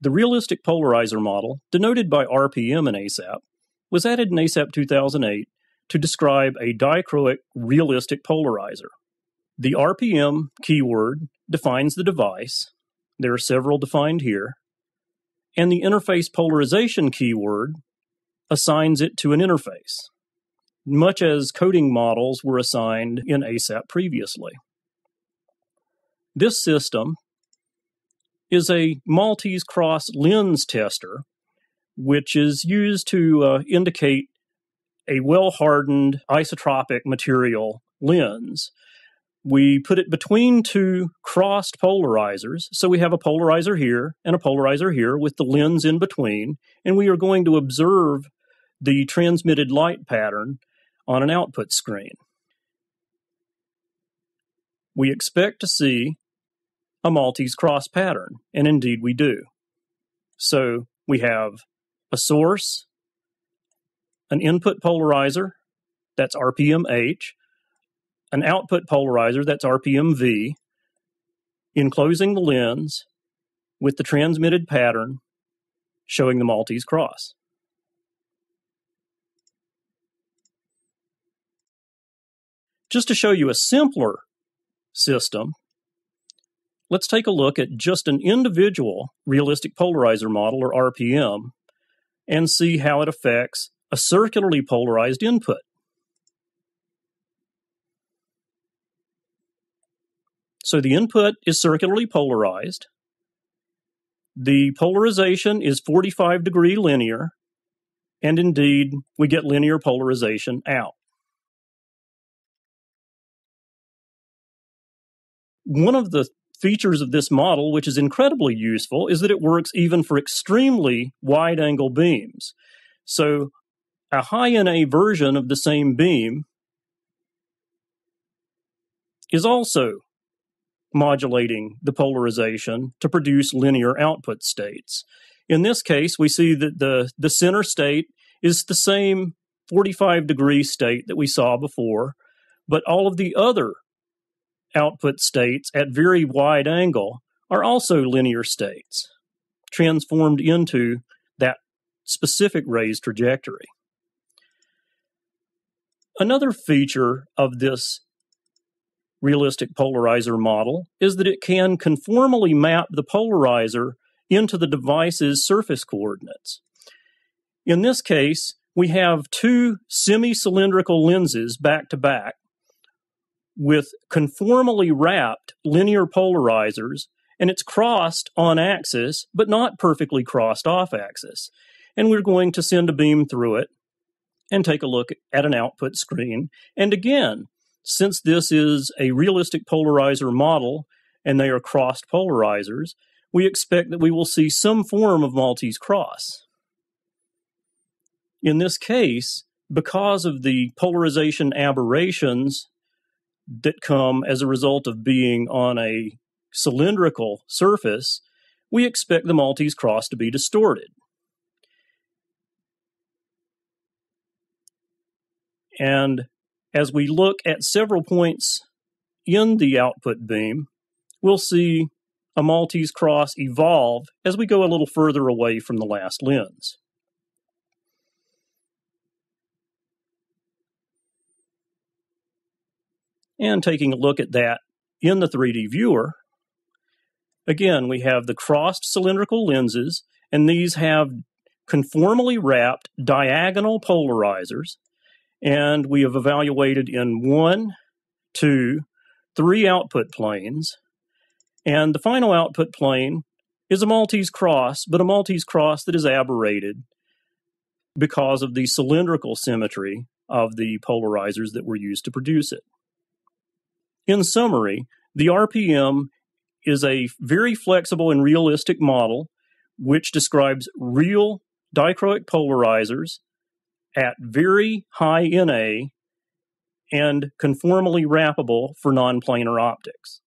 The Realistic Polarizer Model, denoted by RPM in ASAP, was added in ASAP 2008 to describe a dichroic realistic polarizer. The RPM keyword defines the device. There are several defined here. And the interface polarization keyword assigns it to an interface, much as coding models were assigned in ASAP previously. This system is a Maltese cross lens tester, which is used to indicate a well-hardened isotropic material lens. We put it between two crossed polarizers, so we have a polarizer here and a polarizer here with the lens in between, and we are going to observe the transmitted light pattern on an output screen. We expect to see a Maltese cross pattern, and indeed we do. So we have a source, an input polarizer, that's RPM-H, an output polarizer, that's RPM-V, enclosing the lens with the transmitted pattern showing the Maltese cross. Just to show you a simpler system, let's take a look at just an individual realistic polarizer model, or RPM, and see how it affects a circularly polarized input. So the input is circularly polarized. The polarization is 45-degree linear, and indeed, we get linear polarization out. One of the features of this model, which is incredibly useful, is that it works even for extremely wide-angle beams. So a high-NA version of the same beam is also modulating the polarization to produce linear output states. In this case, we see that the center state is the same 45-degree state that we saw before, but all of the other output states at very wide angle are also linear states, transformed into that specific rays trajectory. Another feature of this realistic polarizer model is that it can conformally map the polarizer into the device's surface coordinates. In this case, we have two semi-cylindrical lenses back to back with conformally wrapped linear polarizers, and it's crossed on axis, but not perfectly crossed off axis. And we're going to send a beam through it and take a look at an output screen. And again, since this is a realistic polarizer model and they are crossed polarizers, we expect that we will see some form of Maltese cross. In this case, because of the polarization aberrations that come as a result of being on a cylindrical surface, we expect the Maltese cross to be distorted. And as we look at several points in the output beam, we'll see a Maltese cross evolve as we go a little further away from the last lens. And taking a look at that in the 3D viewer, again, we have the crossed cylindrical lenses, and these have conformally wrapped diagonal polarizers, and we have evaluated in 1, 2, 3 output planes, and the final output plane is a Maltese cross, but a Maltese cross that is aberrated because of the cylindrical symmetry of the polarizers that were used to produce it. In summary, the RPM is a very flexible and realistic model which describes real dichroic polarizers at very high NA and conformally wrappable for non-planar optics.